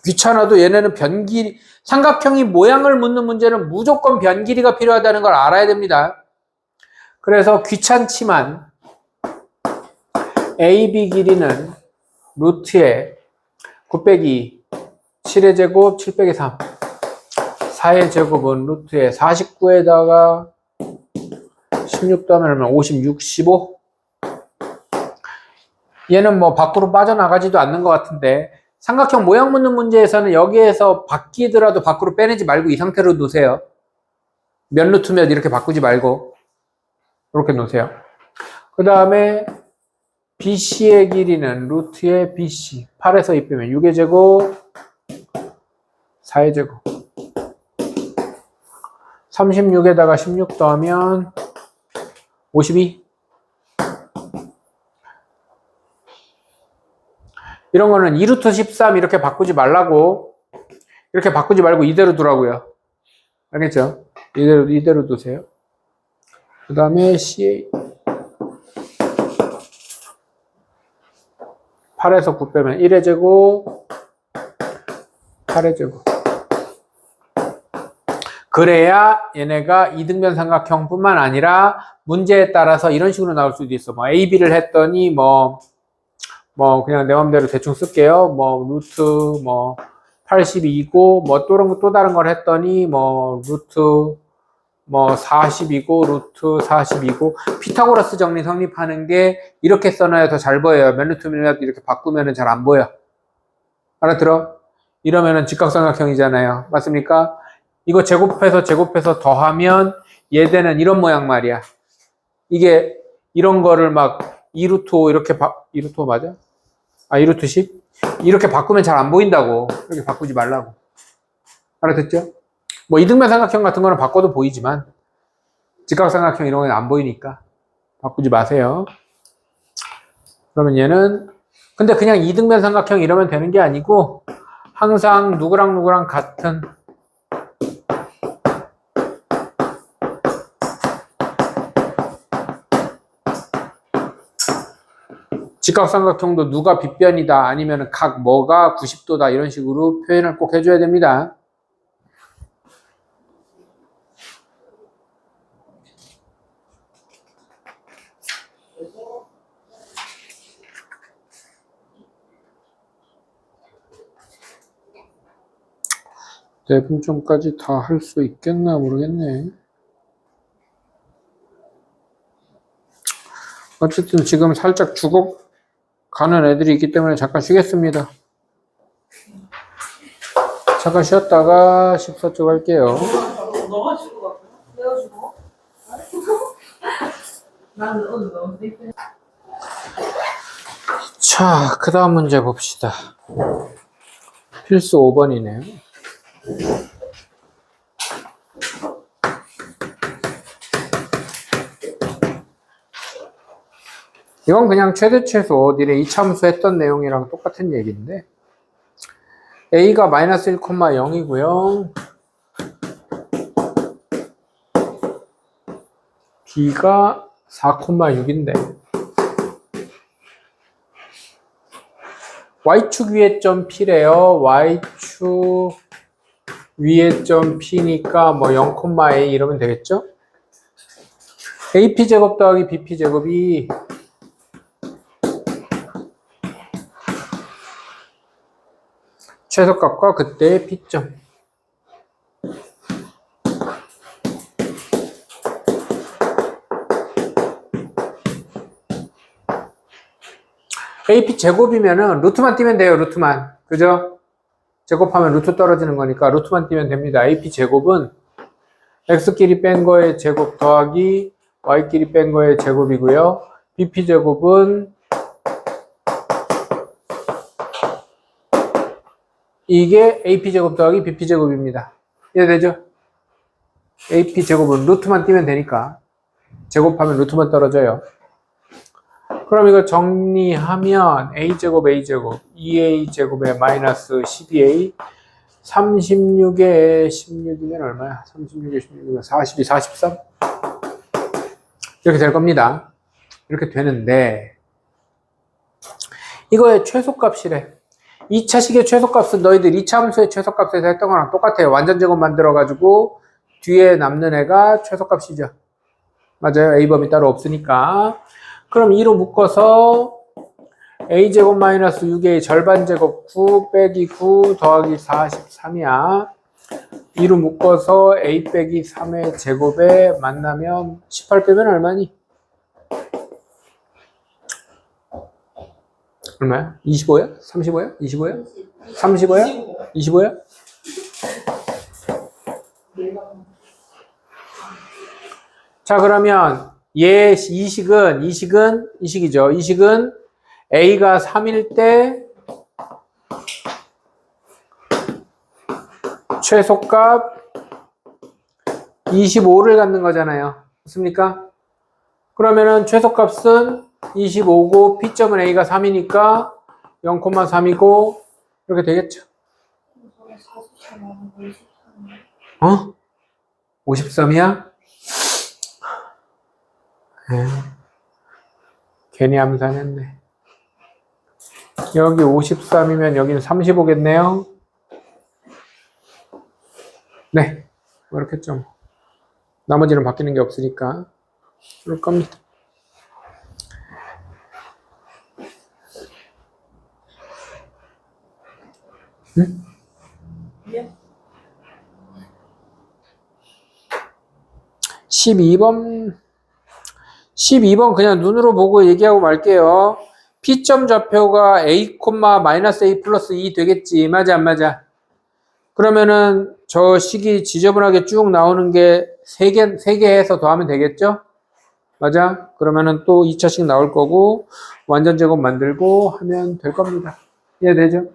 귀찮아도 얘네는 변 길이, 삼각형이 모양을 묻는 문제는 무조건 변 길이가 필요하다는 걸 알아야 됩니다. 그래서 귀찮지만 AB 길이는 루트에 9 빼기 7의 제곱, 7 빼기 3. 4의 제곱은 루트에 49에다가 16 더하면 56, 15. 얘는 뭐 밖으로 빠져나가지도 않는 것 같은데 삼각형 모양 묻는 문제에서는 여기에서 바뀌더라도 밖으로 빼내지 말고 이 상태로 놓으세요. 몇 루트 몇 이렇게 바꾸지 말고 이렇게 놓으세요. 그 다음에 BC의 길이는 루트의 BC 8에서 2 빼면 6의 제곱 4의 제곱 36에다가 16 더하면 52. 이런 거는 2루트 13 이렇게 바꾸지 말라고, 이렇게 바꾸지 말고 이대로 두라고요. 알겠죠? 이대로 두세요. 그 다음에 CA 8에서 9 빼면 1의 제곱 8의 제곱. 그래야 얘네가 이등변 삼각형뿐만 아니라 문제에 따라서 이런 식으로 나올 수도 있어. 뭐 AB를 했더니 뭐 그냥 내 맘대로 대충 쓸게요. 뭐 루트 뭐 82고 뭐 또 다른 걸 했더니 뭐 루트 뭐 40이고 루트 40이고 피타고라스 정리 성립하는 게 이렇게 써놔야 더 잘 보여요. 몇 루트 몇 이렇게 바꾸면은 잘 안 보여. 알아들어? 이러면은 직각삼각형이잖아요. 맞습니까? 이거 제곱해서 더하면 얘대는 이런 모양 말이야. 이게 이런 거를 막 2루트 5 이렇게 2루트 5 맞아? 2루트 10? 이렇게 바꾸면 잘 안 보인다고. 이렇게 바꾸지 말라고. 알아듣죠? 뭐 이등변 삼각형 같은 거는 바꿔도 보이지만 직각삼각형 이런 건 안 보이니까 바꾸지 마세요. 그러면 얘는 근데 그냥 이등변 삼각형 이러면 되는 게 아니고 항상 누구랑 같은 직각삼각형도 누가 빗변이다 아니면 각 뭐가 90도다 이런 식으로 표현을 꼭 해줘야 됩니다. 내분점까지 다 할 수 있겠나 모르겠네. 어쨌든 지금 살짝 죽어 가는 애들이 있기 때문에 잠깐 쉬겠습니다. 잠깐 쉬었다가 14쪽 할게요. 너가 죽어 같아. 내가 죽어? 나는 오늘 너무 자, 그 다음 문제 봅시다. 필수 5번이네요. 이건 그냥 최대 최소 니네 이차함수 했던 내용이랑 똑같은 얘기인데 A가 마이너스 1,0이고요. B가 4,6인데 Y축 위에 점 P래요. Y축 위에 점 P니까 뭐 0,A 이러면 되겠죠? AP제곱 더하기 BP제곱이 최소값과 그때의 P점. AP 제곱이면은 루트만 띄면 돼요, 루트만. 그죠? 제곱하면 루트 떨어지는 거니까 루트만 띄면 됩니다. AP 제곱은 X끼리 뺀 거의 제곱 더하기 Y끼리 뺀 거의 제곱이고요. BP 제곱은 이게 AP 제곱 더하기 BP 제곱입니다. 이해되죠? AP 제곱은 루트만 띄면 되니까 제곱하면 루트만 떨어져요. 그럼 이거 정리하면 A제곱 A제곱 2A제곱에 마이너스 12A 36에 16이면 얼마야? 36에 16이면 42, 43 이렇게 될 겁니다. 이렇게 되는데 이거의 최소값이래. 2차식의 최소값은 너희들 2차 함수의 최소값에서 했던 거랑 똑같아요. 완전 제곱 만들어가지고 뒤에 남는 애가 최소값이죠. 맞아요. A범위 따로 없으니까. 그럼 2로 묶어서 A제곱 마이너스 6A 절반제곱 9 빼기 9 더하기 43이야. 2로 묶어서 A 빼기 3의 제곱에 만나면 18 빼면 얼마니? 얼마야? 25야? 35야? 25야? 35야? 25야? 자, 그러면 이 식이죠. 이 식은 A가 3일 때 최소값 25를 갖는 거잖아요. 맞습니까? 그러면은 최소값은 25고 P점은 A가 3이니까 0,3이고 이렇게 되겠죠. 어? 53이야? 괜히 암산했네. 여기 53이면 여기는 35겠네요. 네, 이렇게 좀 나머지는 바뀌는 게 없으니까 그럴 겁니다. 응? 예? 12번 그냥 눈으로 보고 얘기하고 말게요. P점 좌표가 A, 마이너스 A 플러스 2 되겠지. 맞아, 안 맞아? 그러면은 저 식이 지저분하게 쭉 나오는 게 3개 해서 더하면 되겠죠? 맞아? 그러면은 또 2차식 나올 거고 완전 제곱 만들고 하면 될 겁니다. 이해되죠?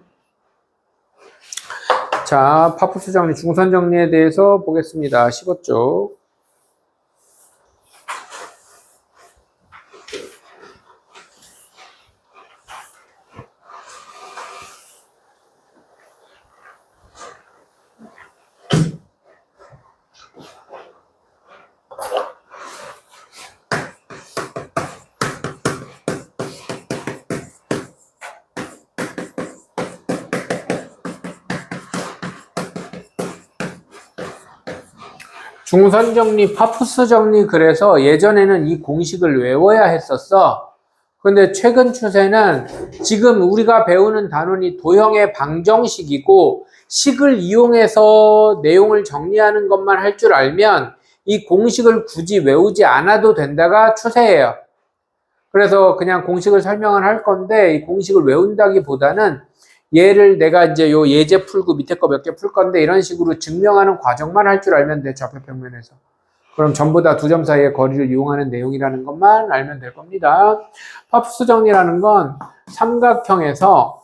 자, 파푸스 정리, 중선 정리에 대해서 보겠습니다. 15쪽. 중선 정리, 파푸스 정리 그래서 예전에는 이 공식을 외워야 했었어. 근데 최근 추세는 지금 우리가 배우는 단원이 도형의 방정식이고 식을 이용해서 내용을 정리하는 것만 할 줄 알면 이 공식을 굳이 외우지 않아도 된다가 추세예요. 그래서 그냥 공식을 설명을 할 건데 이 공식을 외운다기보다는 얘를 내가 이제 요 예제 풀고 밑에 거 몇 개 풀 건데 이런 식으로 증명하는 과정만 할 줄 알면 돼. 좌표평면에서. 그럼 전부 다 두 점 사이의 거리를 이용하는 내용이라는 것만 알면 될 겁니다. 파푸스 정리라는 건 삼각형에서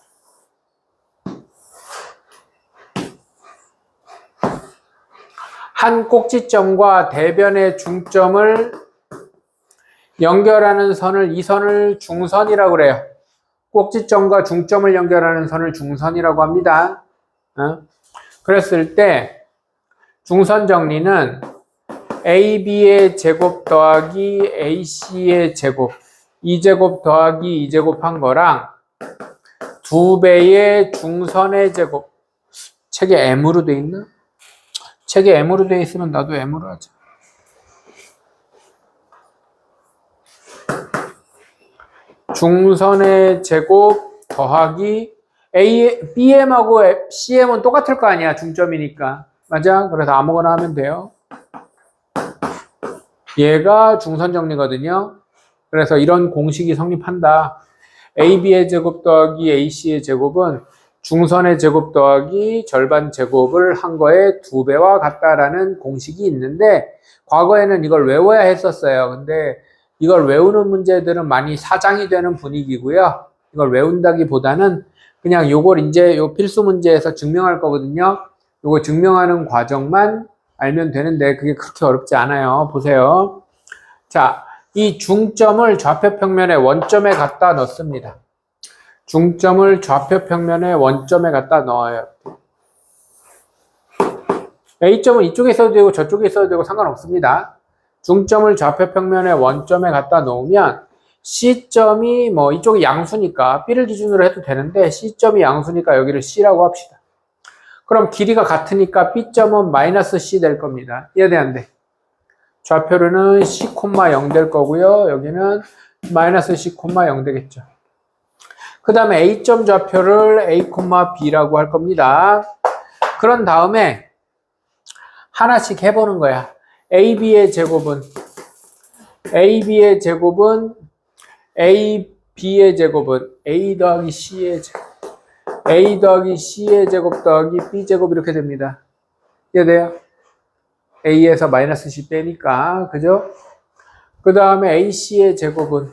한 꼭지점과 대변의 중점을 연결하는 선을, 이 선을 중선이라고 그래요. 꼭지점과 중점을 연결하는 선을 중선이라고 합니다. 그랬을 때 중선 정리는 AB의 제곱 더하기 AC의 제곱, 2제곱 더하기 2제곱 한 거랑 2배의 중선의 제곱. 책에 M으로 돼 있나? 책에 M으로 돼 있으면 나도 M으로 하자. 중선의 제곱 더하기 BM하고 CM은 똑같을 거 아니야. 중점이니까. 맞아? 그래서 아무거나 하면 돼요. 얘가 중선 정리거든요. 그래서 이런 공식이 성립한다. AB의 제곱 더하기 AC의 제곱은 중선의 제곱 더하기 절반 제곱을 한 거에 2배와 같다라는 공식이 있는데 과거에는 이걸 외워야 했었어요. 근데 이걸 외우는 문제들은 많이 사장이 되는 분위기고요. 이걸 외운다기보다는 그냥 요걸 이제 요 필수 문제에서 증명할 거거든요. 요거 증명하는 과정만 알면 되는데 그게 그렇게 어렵지 않아요. 보세요. 자, 이 중점을 좌표 평면의 원점에 갖다 넣습니다. 중점을 좌표 평면의 원점에 갖다 넣어요. A점은 이쪽에 있어도 되고 저쪽에 있어도 되고 상관없습니다. 중점을 좌표 평면의 원점에 갖다 놓으면 C점이 뭐 이쪽이 양수니까 B를 기준으로 해도 되는데 C점이 양수니까 여기를 C라고 합시다. 그럼 길이가 같으니까 B점은 마이너스 C 될 겁니다. 이해돼 안 돼? 좌표로는 C, 0 될 거고요. 여기는 마이너스 C, 0 되겠죠. 그 다음에 A점 좌표를 A, B라고 할 겁니다. 그런 다음에 하나씩 해보는 거야. AB의 제곱은 AB의 제곱은 A 더하기 C의 제곱, A 더하기 C의 제곱 더하기 B 제곱 이렇게 됩니다. 이해돼요? A에서 마이너스 C 빼니까, 그죠? 그 다음에 AC의 제곱은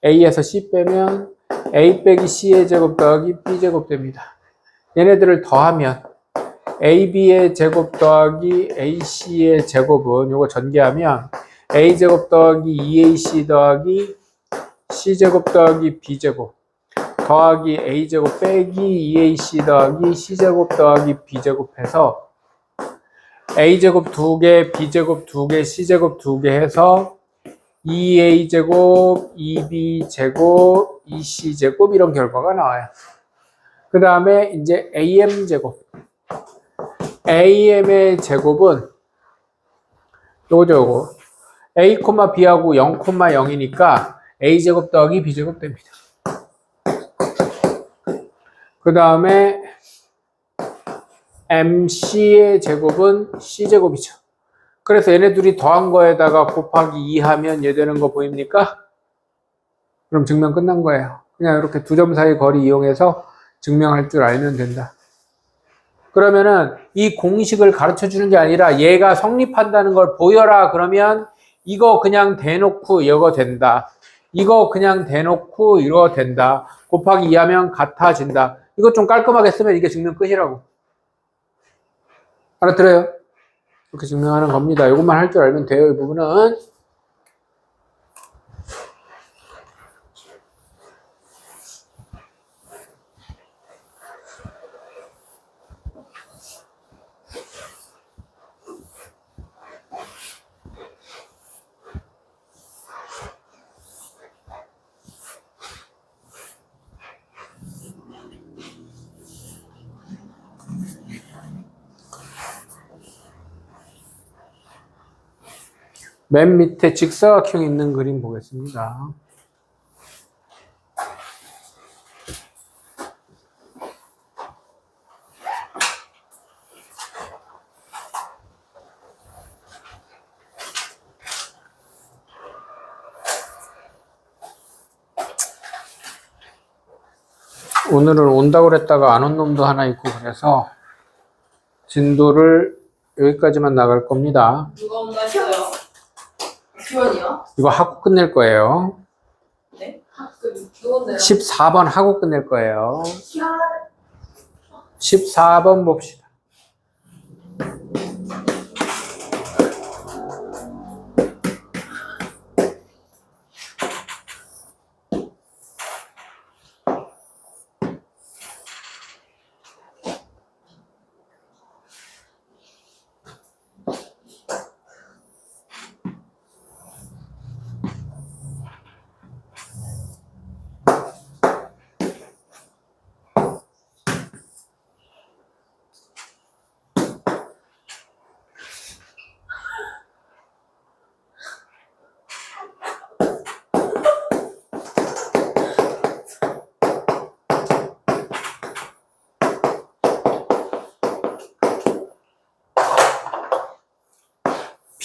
A에서 C 빼면 A 빼기 C의 제곱 더하기 B 제곱 됩니다. 얘네들을 더하면 AB의 제곱 더하기 AC의 제곱은 요거 전개하면 A 제곱 더하기 2AC 더하기 C 제곱 더하기 B 제곱 더하기 A 제곱 빼기 2AC 더하기 C 제곱 더하기 B 제곱 해서 A 제곱 2개, B 제곱 2개, C 제곱 2개 해서 2A 제곱, 2B 제곱, 2C 제곱 이런 결과가 나와요. 그 다음에 이제 AM 제곱. AM의 제곱은 요거 A, B하고 0, 0이니까 A 제곱 더하기 B 제곱 됩니다. 그 다음에 MC의 제곱은 C 제곱이죠. 그래서 얘네 둘이 더한 거에다가 곱하기 2 하면 얘 되는 거 보입니까? 그럼 증명 끝난 거예요. 그냥 이렇게 두 점 사이 거리 이용해서 증명할 줄 알면 된다. 그러면은 이 공식을 가르쳐 주는 게 아니라 얘가 성립한다는 걸 보여라 그러면 이거 그냥 대놓고 이거 된다. 이거 그냥 대놓고 이거 된다. 곱하기 2 하면 같아진다. 이거 좀 깔끔하게 쓰면 이게 증명 끝이라고. 알아들어요? 이렇게 증명하는 겁니다. 이것만 할 줄 알면 돼요. 이 부분은. 맨 밑에 직사각형 있는 그림 보겠습니다. 오늘은 온다고 그랬다가 안 온 놈도 하나 있고 그래서 진도를 여기까지만 나갈 겁니다. 누가 온다 했어요? 주원이요? 이거 하고 끝낼 거예요. 네? 누가 온대요? 14번 하고 끝낼 거예요. 14번 봅시다.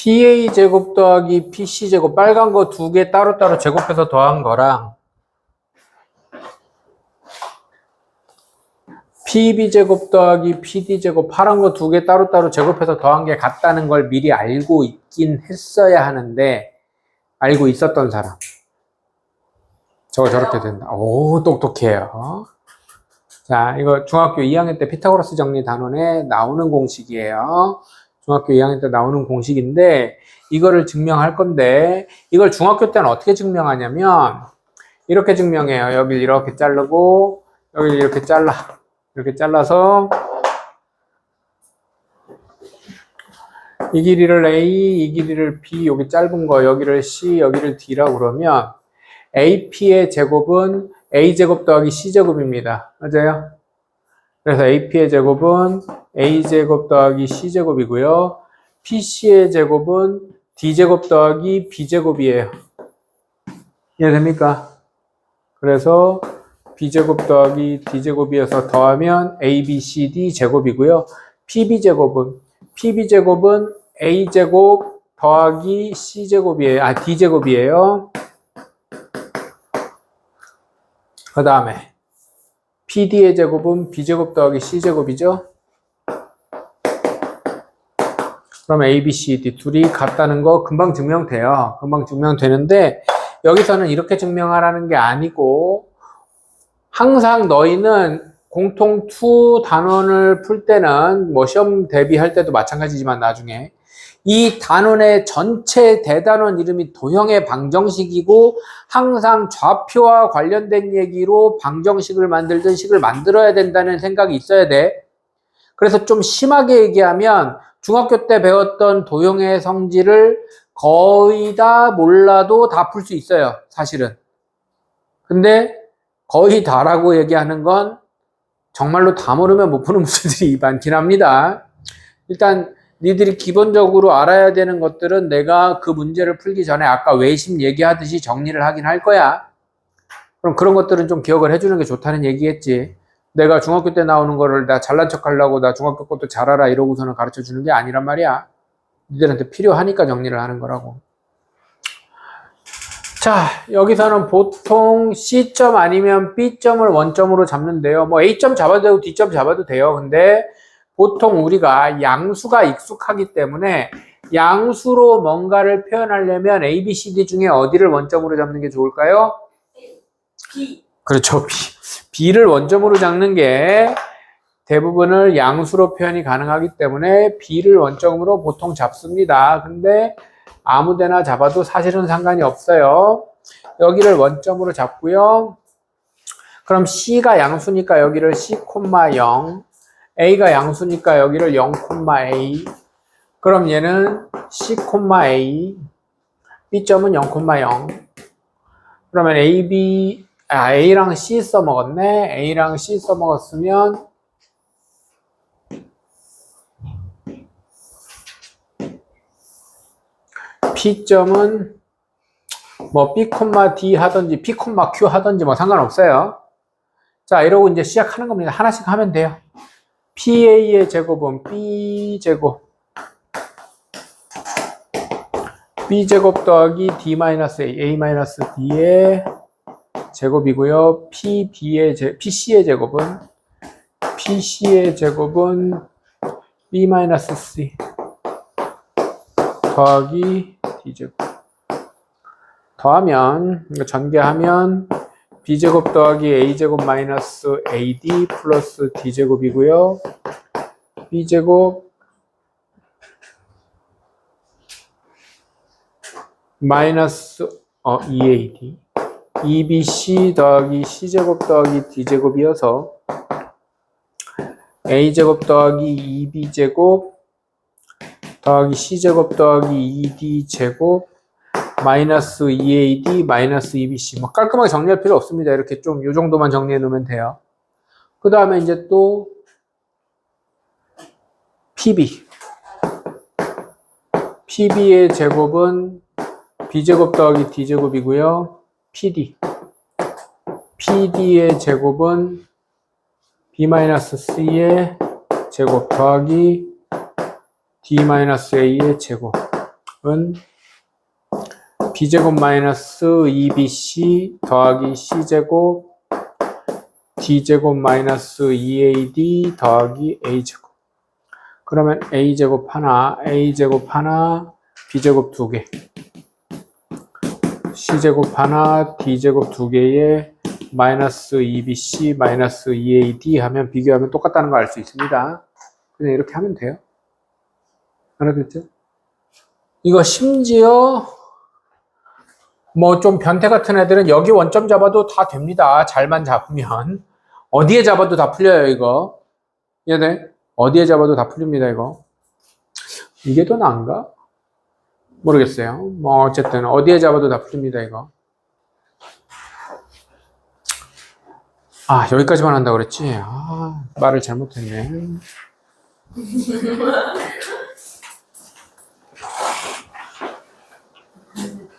PA 제곱 더하기 PC 제곱, 빨간 거 두 개 따로따로 제곱해서 더한 거랑 PB 제곱 더하기 PD 제곱, 파란 거 두 개 따로따로 제곱해서 더한 게 같다는 걸 미리 알고 있긴 했어야 하는데, 알고 있었던 사람. 저거 저렇게 된다. 오, 똑똑해요. 자, 이거 중학교 2학년 때 피타고라스 정리 단원에 나오는 공식이에요. 중학교 2학년 때 나오는 공식인데, 이거를 증명할 건데, 이걸 중학교 때는 어떻게 증명하냐면, 이렇게 증명해요. 여기 이렇게 자르고, 여기 이렇게 잘라. 이렇게 잘라서, 이 길이를 A, 이 길이를 B, 여기 짧은 거, 여기를 C, 여기를 D라고 그러면, AP의 제곱은 A제곱 더하기 C제곱입니다. 맞아요? 그래서 AP의 제곱은 A제곱 더하기 C제곱이고요. PC의 제곱은 D제곱 더하기 B제곱이에요. 이해됩니까? 그래서 B제곱 더하기 D제곱이어서 더하면 ABCD 제곱이고요. PB제곱은 A제곱 더하기 C제곱이에요. D제곱이에요. 그 다음에 PD의 제곱은 B제곱 더하기 C제곱이죠. 그럼 A, B, C, D 둘이 같다는 거 금방 증명돼요. 금방 증명되는데 여기서는 이렇게 증명하라는 게 아니고 항상 너희는 공통 2 단원을 풀 때는 뭐 시험 대비할 때도 마찬가지지만 나중에 이 단원의 전체 대단원 이름이 도형의 방정식이고 항상 좌표와 관련된 얘기로 방정식을 만들든 식을 만들어야 된다는 생각이 있어야 돼. 그래서 좀 심하게 얘기하면 중학교 때 배웠던 도형의 성질을 거의 다 몰라도 다 풀 수 있어요. 사실은. 근데 거의 다라고 얘기하는 건 정말로 다 모르면 못 푸는 문제들이 많긴 합니다. 일단 니들이 기본적으로 알아야 되는 것들은 내가 그 문제를 풀기 전에 아까 외심 얘기하듯이 정리를 하긴 할 거야. 그럼 그런 것들은 좀 기억을 해주는 게 좋다는 얘기겠지. 내가 중학교 때 나오는 거를 나 잘난 척 하려고 나 중학교 것도 잘 알아 이러고서는 가르쳐 주는 게 아니란 말이야. 니들한테 필요하니까 정리를 하는 거라고. 자, 여기서는 보통 C점 아니면 B점을 원점으로 잡는데요. 뭐 A점 잡아도 되고 D점 잡아도 돼요. 근데 보통 우리가 양수가 익숙하기 때문에 양수로 뭔가를 표현하려면 A, B, C, D 중에 어디를 원점으로 잡는 게 좋을까요? B. 그렇죠. B를 원점으로 잡는 게 대부분을 양수로 표현이 가능하기 때문에 B를 원점으로 보통 잡습니다. 근데 아무데나 잡아도 사실은 상관이 없어요. 여기를 원점으로 잡고요. 그럼 C가 양수니까 여기를 C, 0, A가 양수니까 여기를 0, A. 그럼 얘는 C, A. B점은 0, 0. 그러면 A랑 C 써먹었네. A랑 C 써먹었으면 P점은 뭐 B, D 하든지 P, Q 하든지 뭐 상관없어요. 자, 이러고 이제 시작하는 겁니다. 하나씩 하면 돼요. PA의 제곱은 B제곱 B제곱 더하기 D-A, A-D의 제곱이고요. PC의 제곱은 B-C 더하기 D제곱. 더하면, 이거 전개하면 B제곱 더하기 A제곱 마이너스 AD 플러스 D제곱이고요. B제곱 마이너스 2AD 2BC 더하기 C제곱 더하기 D제곱이어서 A제곱 더하기 2B제곱 더하기 C제곱 더하기 2D제곱 마이너스 2AD 마이너스 2BC. 뭐 깔끔하게 정리할 필요 없습니다. 이렇게 좀 요 정도만 정리해 놓으면 돼요. 그 다음에 이제 또 PB. PB의 제곱은 B제곱 더하기 D제곱이고요. PD. PD의 제곱은 B-C의 제곱 더하기 D-A의 제곱은 B제곱 마이너스 2BC 더하기 C제곱 D제곱 마이너스 2AD 더하기 A제곱. 그러면 A제곱 하나, A제곱 하나, B제곱 두 개. C제곱 하나, D제곱 두 개에 마이너스 2BC, 마이너스 2AD 하면 비교하면 똑같다는 거 알 수 있습니다. 그냥 이렇게 하면 돼요. 알아듣죠? 이거 심지어 뭐 좀 변태 같은 애들은 여기 원점 잡아도 다 됩니다. 잘만 잡으면. 어디에 잡아도 다 풀려요, 이거. 얘네. 어디에 잡아도 다 풀립니다, 이거. 이게 더 나은가? 모르겠어요. 뭐, 어쨌든, 어디에 잡아도 다 풀립니다, 이거. 아, 여기까지만 한다고 그랬지? 아, 말을 잘못했네.